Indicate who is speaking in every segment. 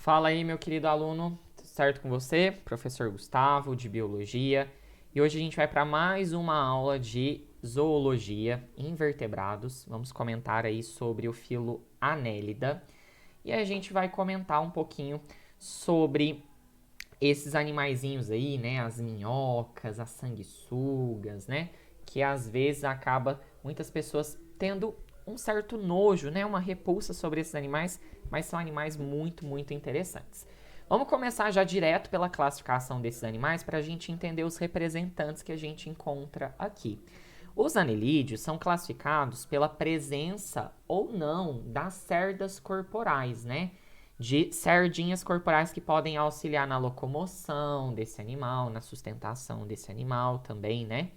Speaker 1: Fala aí, meu querido aluno, tudo certo com você? Professor Gustavo, de Biologia. E hoje a gente vai para mais uma aula de Zoologia, invertebrados. Vamos comentar aí sobre o filo Annelida. E aí a gente vai comentar um pouquinho sobre esses animaizinhos aí, né? As minhocas, as sanguessugas, né? Que às vezes acaba muitas pessoas tendo um certo nojo, né? Uma repulsa sobre esses animais, mas são animais muito, muito interessantes. Vamos começar já direto pela classificação desses animais para a gente entender os representantes que a gente encontra aqui. Os anelídeos são classificados pela presença ou não das cerdas corporais, né? De cerdinhas corporais que podem auxiliar na locomoção desse animal, na sustentação desse animal também, né?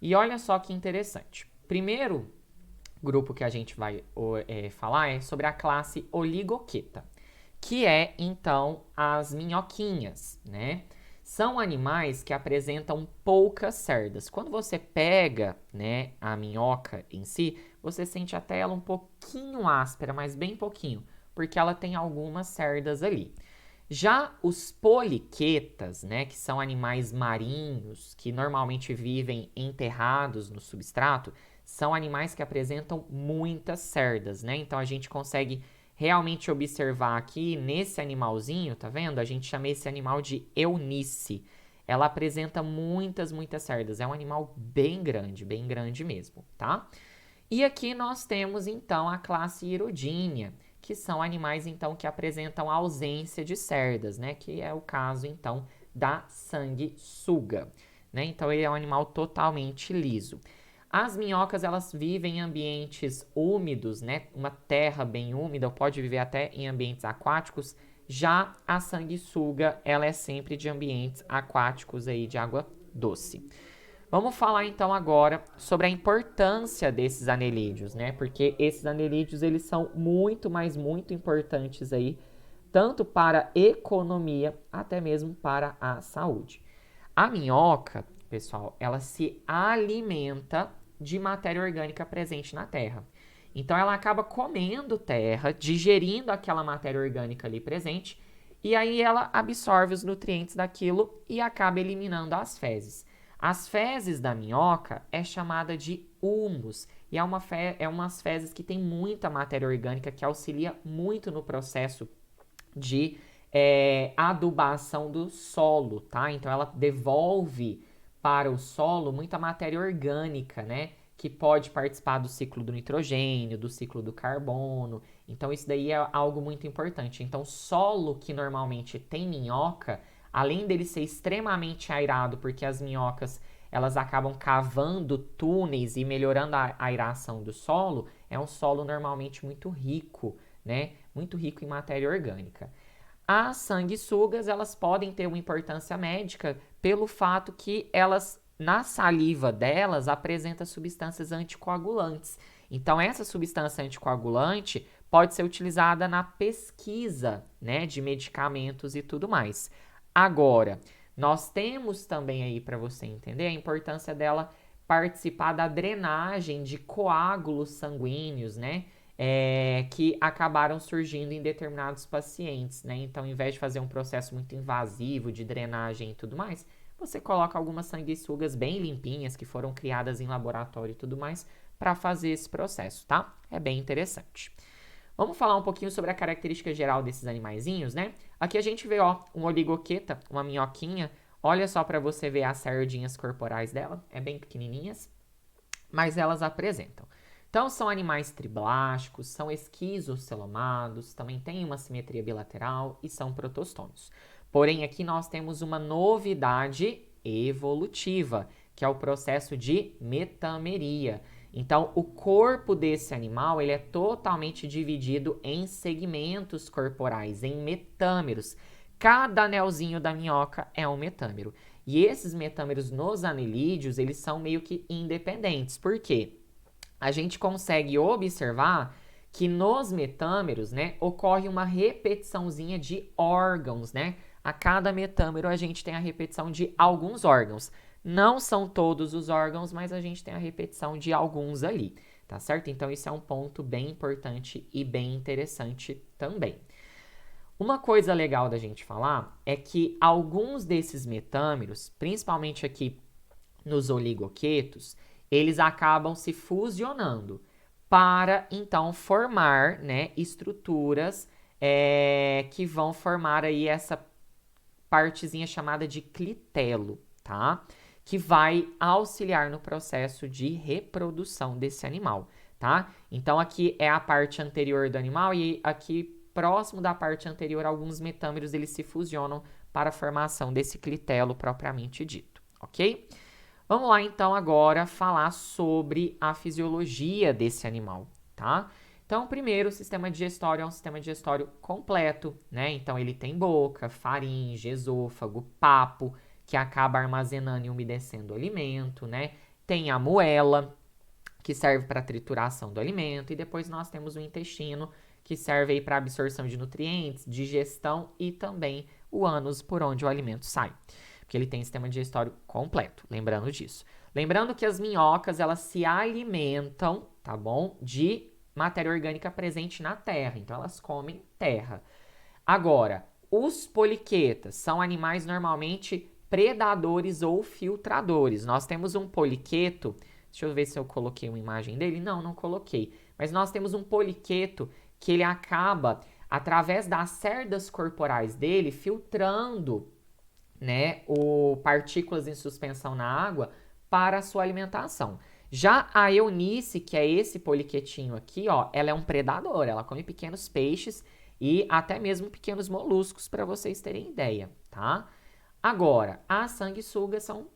Speaker 1: E olha só que interessante. Primeiro grupo que a gente vai falar é sobre a classe Oligoqueta, que é, então, as minhoquinhas, né? São animais que apresentam poucas cerdas. Quando você pega, né, a minhoca em si, você sente até ela um pouquinho áspera, mas bem pouquinho, porque ela tem algumas cerdas ali. Já os poliquetas, né, que são animais marinhos, que normalmente vivem enterrados no substrato, são animais que apresentam muitas cerdas, né? Então a gente consegue realmente observar aqui nesse animalzinho, tá vendo? A gente chama esse animal de Eunice. Ela apresenta muitas, muitas cerdas. É um animal bem grande mesmo, tá? E aqui nós temos então a classe Hirudinea, que são animais então que apresentam ausência de cerdas, né? Que é o caso então da sanguessuga, né? Então ele é um animal totalmente liso. As minhocas, elas vivem em ambientes úmidos, né? Uma terra bem úmida, pode viver até em ambientes aquáticos. Já a sanguessuga, ela é sempre de ambientes aquáticos aí de água doce. Vamos falar então agora sobre a importância desses anelídeos, né? Porque esses anelídeos, eles são muito, mas muito importantes aí, tanto para a economia, até mesmo para a saúde. A minhoca, pessoal, ela se alimenta de matéria orgânica presente na terra. Então ela acaba comendo terra, digerindo aquela matéria orgânica ali presente, e aí ela absorve os nutrientes daquilo e acaba eliminando as fezes. As fezes da minhoca é chamada de humus, e é umas fezes que tem muita matéria orgânica que auxilia muito no processo de adubação do solo, tá? Então ela devolve para o solo muita matéria orgânica, né? Que pode participar do ciclo do nitrogênio, do ciclo do carbono. Então isso daí é algo muito importante. Então solo que normalmente tem minhoca, além dele ser extremamente airado, porque as minhocas elas acabam cavando túneis e melhorando a aeração do solo, é um solo normalmente muito rico, né? Muito rico em matéria orgânica. As sanguessugas, elas podem ter uma importância médica pelo fato que elas, na saliva delas, apresenta substâncias anticoagulantes. Então, essa substância anticoagulante pode ser utilizada na pesquisa, né, de medicamentos e tudo mais. Agora, nós temos também aí, para você entender, a importância dela participar da drenagem de coágulos sanguíneos, né? Que acabaram surgindo em determinados pacientes, né? Então, ao invés de fazer um processo muito invasivo de drenagem e tudo mais, você coloca algumas sanguessugas bem limpinhas que foram criadas em laboratório e tudo mais para fazer esse processo, tá? É bem interessante. Vamos falar um pouquinho sobre a característica geral desses animaizinhos, né? Aqui a gente vê, ó, um oligoqueta, uma minhoquinha. Olha só para você ver as sardinhas corporais dela, é bem pequenininhas, mas elas apresentam. Então, são animais triblásticos, são esquizocelomados, também têm uma simetria bilateral e são protostômios. Porém, aqui nós temos uma novidade evolutiva, que é o processo de metameria. Então, o corpo desse animal ele é totalmente dividido em segmentos corporais, em metâmeros. Cada anelzinho da minhoca é um metâmero. E esses metâmeros nos anelídeos, eles são meio que independentes. Por quê? A gente consegue observar que nos metâmeros, né, ocorre uma repetiçãozinha de órgãos, né? A cada metâmero a gente tem a repetição de alguns órgãos. Não são todos os órgãos, mas a gente tem a repetição de alguns ali, tá certo? Então isso é um ponto bem importante e bem interessante também. Uma coisa legal da gente falar é que alguns desses metâmeros, principalmente aqui nos oligoquetos, eles acabam se fusionando para, então, formar, né, estruturas que vão formar aí essa partezinha chamada de clitelo, tá? Que vai auxiliar no processo de reprodução desse animal, tá? Então, aqui é a parte anterior do animal e aqui, próximo da parte anterior, alguns metâmeros, eles se fusionam para a formação desse clitelo propriamente dito, ok? Vamos lá, então, agora falar sobre a fisiologia desse animal, tá? Então, primeiro, o sistema digestório é um sistema digestório completo, né? Então, ele tem boca, faringe, esôfago, papo, que acaba armazenando e umedecendo o alimento, né? Tem a moela, que serve para a trituração do alimento, e depois nós temos o intestino, que serve aí para absorção de nutrientes, digestão e também o ânus, por onde o alimento sai. Porque ele tem sistema digestório completo, lembrando disso. Lembrando que as minhocas, elas se alimentam, tá bom? De matéria orgânica presente na terra, então elas comem terra. Agora, os poliquetas são animais normalmente predadores ou filtradores. Nós temos um poliqueto, deixa eu ver se eu coloquei uma imagem dele. Não coloquei. Mas nós temos um poliqueto que ele acaba, através das cerdas corporais dele, filtrando, né, partículas em suspensão na água para a sua alimentação. Já a Eunice, que é esse poliquetinho aqui, ó, ela é um predador, ela come pequenos peixes e até mesmo pequenos moluscos, para vocês terem ideia, tá? Agora, as sanguessugas são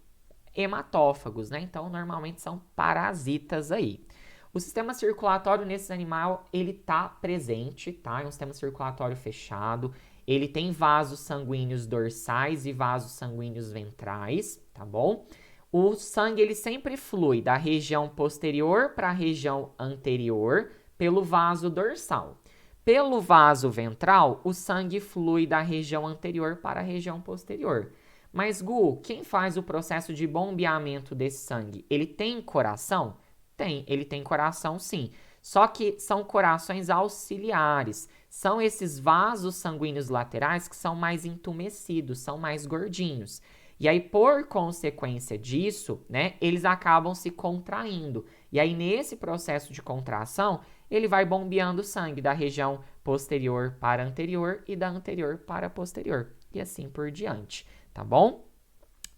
Speaker 1: hematófagos, né? Então, normalmente são parasitas aí. O sistema circulatório nesse animal, ele tá presente, tá? É um sistema circulatório fechado. Ele tem vasos sanguíneos dorsais e vasos sanguíneos ventrais, tá bom? O sangue, ele sempre flui da região posterior para a região anterior pelo vaso dorsal. Pelo vaso ventral, o sangue flui da região anterior para a região posterior. Mas, Gu, quem faz o processo de bombeamento desse sangue? Ele tem coração? Tem, ele tem coração sim. Só que são corações auxiliares. São esses vasos sanguíneos laterais que são mais entumecidos, são mais gordinhos. E aí, por consequência disso, né, eles acabam se contraindo. E aí, nesse processo de contração, ele vai bombeando sangue da região posterior para anterior e da anterior para posterior. E assim por diante, tá bom?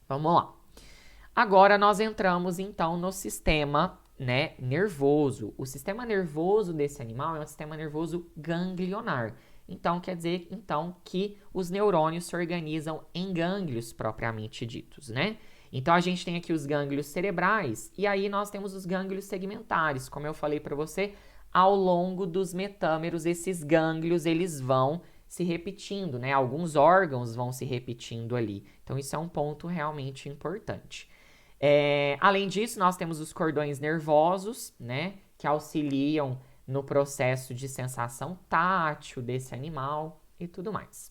Speaker 1: Vamos lá. Agora, nós entramos, então, no sistema, né, nervoso. O sistema nervoso desse animal é um sistema nervoso ganglionar. Então, quer dizer, então, que os neurônios se organizam em gânglios propriamente ditos, né? Então, a gente tem aqui os gânglios cerebrais e aí nós temos os gânglios segmentares. Como eu falei para você, ao longo dos metâmeros, esses gânglios, eles vão se repetindo, né? Alguns órgãos vão se repetindo ali. Então, isso é um ponto realmente importante. Além disso, nós temos os cordões nervosos, né? Que auxiliam no processo de sensação tátil desse animal e tudo mais.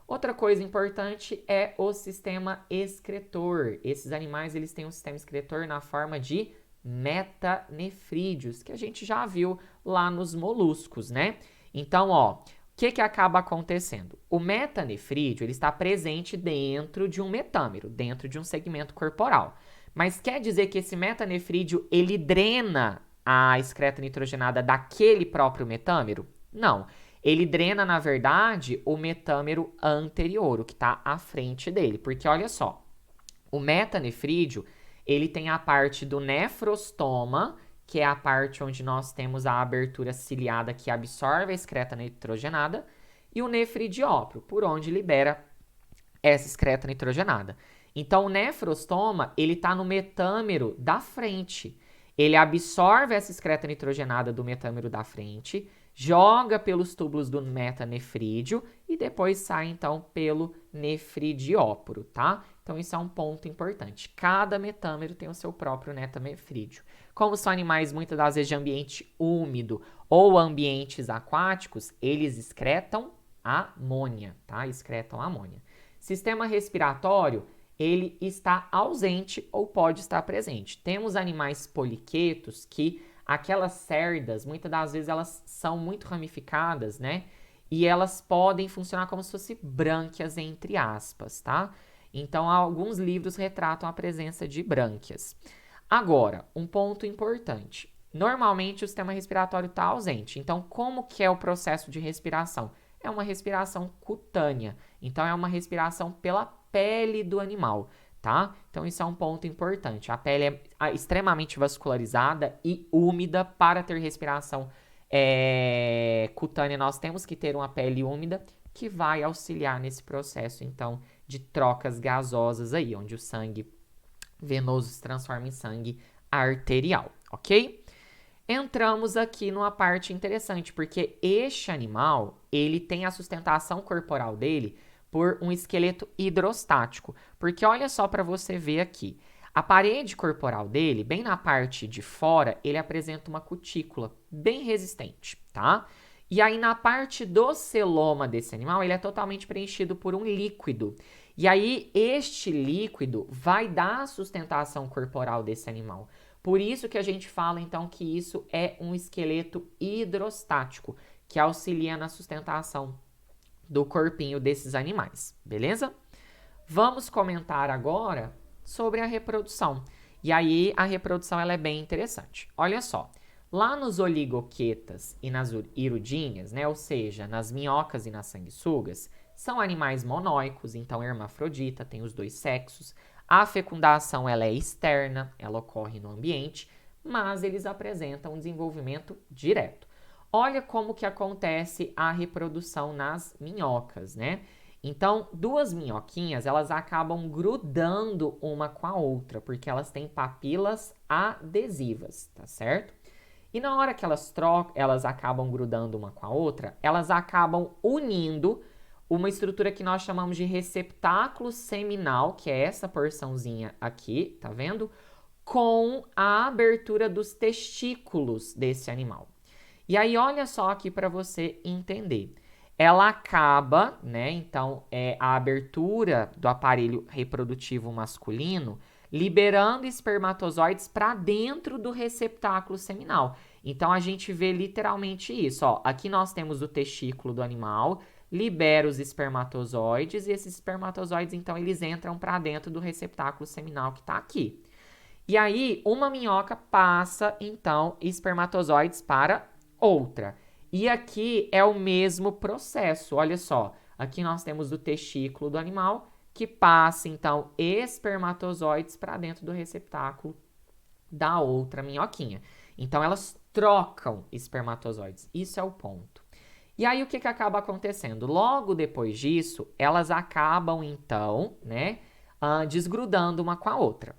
Speaker 1: Outra coisa importante é o sistema excretor. Esses animais, eles têm um sistema excretor na forma de metanefrídeos, que a gente já viu lá nos moluscos, né? Então, ó, o que acaba acontecendo? O metanefrídeo, ele está presente dentro de um metâmero, dentro de um segmento corporal. Mas quer dizer que esse metanefrídeo, ele drena a excreta nitrogenada daquele próprio metâmero? Não. Ele drena, na verdade, o metâmero anterior, o que está à frente dele. Porque, olha só, o metanefrídeo, ele tem a parte do nefrostoma, que é a parte onde nós temos a abertura ciliada que absorve a excreta nitrogenada, e o nefridiópio, por onde libera essa excreta nitrogenada. Então, o nefrostoma, ele está no metâmero da frente. Ele absorve essa excreta nitrogenada do metâmero da frente, joga pelos túbulos do metanefrídeo e depois sai, então, pelo nefridióporo, tá? Então, isso é um ponto importante. Cada metâmero tem o seu próprio metanefrídeo. Como são animais, muitas das vezes, de ambiente úmido ou ambientes aquáticos, eles excretam amônia, tá? Excretam amônia. Sistema respiratório, ele está ausente ou pode estar presente. Temos animais poliquetos que aquelas cerdas, muitas das vezes elas são muito ramificadas, né? e elas podem funcionar como se fossem brânquias, entre aspas, tá? Então, alguns livros retratam a presença de brânquias. Agora, um ponto importante. Normalmente, o sistema respiratório está ausente. Então, como que é o processo de respiração? É uma respiração cutânea. Então, é uma respiração pela pele do animal, tá? Então, isso é um ponto importante. A pele é extremamente vascularizada e úmida. Para ter respiração cutânea, nós temos que ter uma pele úmida que vai auxiliar nesse processo, então, de trocas gasosas aí, onde o sangue venoso se transforma em sangue arterial, ok? Entramos aqui numa parte interessante, porque este animal, ele tem a sustentação corporal dele por um esqueleto hidrostático. Porque olha só para você ver aqui. A parede corporal dele, bem na parte de fora, ele apresenta uma cutícula bem resistente, tá? E aí na parte do celoma desse animal, ele é totalmente preenchido por um líquido. E aí este líquido vai dar a sustentação corporal desse animal. Por isso que a gente fala, então, que isso é um esqueleto hidrostático, que auxilia na sustentação do corpinho desses animais, beleza? Vamos comentar agora sobre a reprodução. E aí, a reprodução ela é bem interessante. Olha só, lá nos oligoquetas e nas hirudinhas, né, ou seja, nas minhocas e nas sanguessugas, são animais monóicos, então hermafrodita, tem os dois sexos. A fecundação ela é externa, ela ocorre no ambiente, mas eles apresentam um desenvolvimento direto. Olha como que acontece a reprodução nas minhocas, né? Então, duas minhoquinhas, elas acabam grudando uma com a outra, porque elas têm papilas adesivas, tá certo? E na hora que elas acabam grudando uma com a outra, elas acabam unindo uma estrutura que nós chamamos de receptáculo seminal, que é essa porçãozinha aqui, tá vendo? Com a abertura dos testículos desse animal. E aí, olha só aqui para você entender. Ela acaba, né? Então, a abertura do aparelho reprodutivo masculino liberando espermatozoides para dentro do receptáculo seminal. Então, a gente vê literalmente isso. Ó. Aqui nós temos o testículo do animal, libera os espermatozoides e esses espermatozoides, então, eles entram para dentro do receptáculo seminal que está aqui. E aí, uma minhoca passa, então, espermatozoides para outra. E aqui é o mesmo processo, olha só. Aqui nós temos o testículo do animal, que passa, então, espermatozoides para dentro do receptáculo da outra minhoquinha. Então, elas trocam espermatozoides. Isso é o ponto. E aí, o que acaba acontecendo? Logo depois disso, elas acabam, então, né, desgrudando uma com a outra.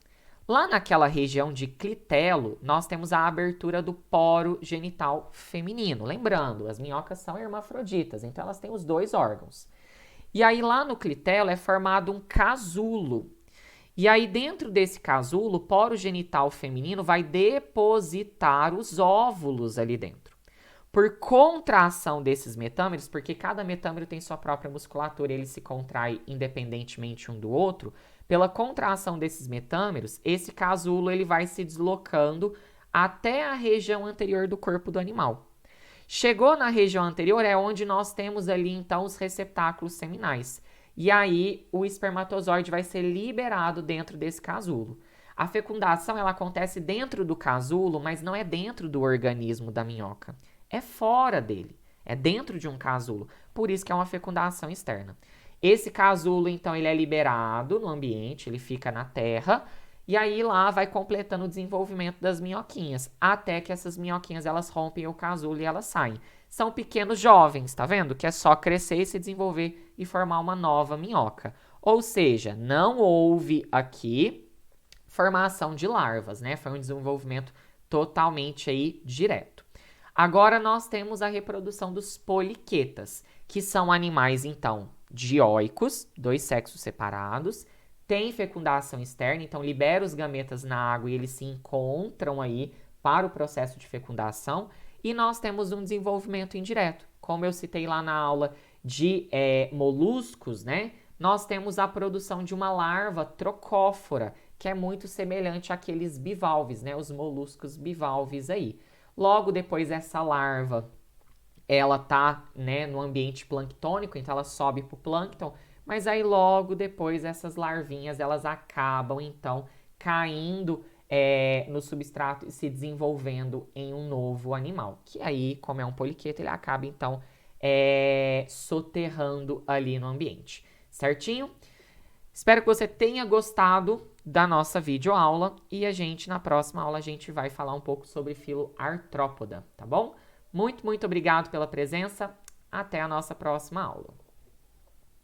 Speaker 1: Lá naquela região de clitelo, nós temos a abertura do poro genital feminino. Lembrando, as minhocas são hermafroditas, então elas têm os dois órgãos. E aí lá no clitelo é formado um casulo. E aí dentro desse casulo, o poro genital feminino vai depositar os óvulos ali dentro. Por contração desses metâmeros, porque cada metâmero tem sua própria musculatura e ele se contrai independentemente um do outro, pela contração desses metâmeros, esse casulo ele vai se deslocando até a região anterior do corpo do animal. Chegou na região anterior é onde nós temos ali então os receptáculos seminais. E aí o espermatozoide vai ser liberado dentro desse casulo. A fecundação ela acontece dentro do casulo, mas não é dentro do organismo da minhoca. É fora dele, é dentro de um casulo. Por isso que é uma fecundação externa. Esse casulo, então, ele é liberado no ambiente, ele fica na terra, e aí lá vai completando o desenvolvimento das minhoquinhas, até que essas minhoquinhas, elas rompem o casulo e elas saem. São pequenos jovens, tá vendo? Que é só crescer e se desenvolver e formar uma nova minhoca. Ou seja, não houve aqui formação de larvas, né? Foi um desenvolvimento totalmente aí direto. Agora nós temos a reprodução dos poliquetas, que são animais, então, dioicos, dois sexos separados, tem fecundação externa, então libera os gametas na água e eles se encontram aí para o processo de fecundação. E nós temos um desenvolvimento indireto. Como eu citei lá na aula de moluscos, né? Nós temos a produção de uma larva trocófora, que é muito semelhante àqueles bivalves, né? Os moluscos bivalves aí. Logo depois essa larva ela tá, né, no ambiente planctônico, então ela sobe para o plâncton, mas aí logo depois essas larvinhas elas acabam então caindo no substrato e se desenvolvendo em um novo animal, que aí, como é um poliqueto, ele acaba então soterrando ali no ambiente, certinho? Espero que você tenha gostado da nossa videoaula e na próxima aula, a gente vai falar um pouco sobre filoartrópoda, tá bom? Muito, muito obrigado pela presença. Até a nossa próxima aula.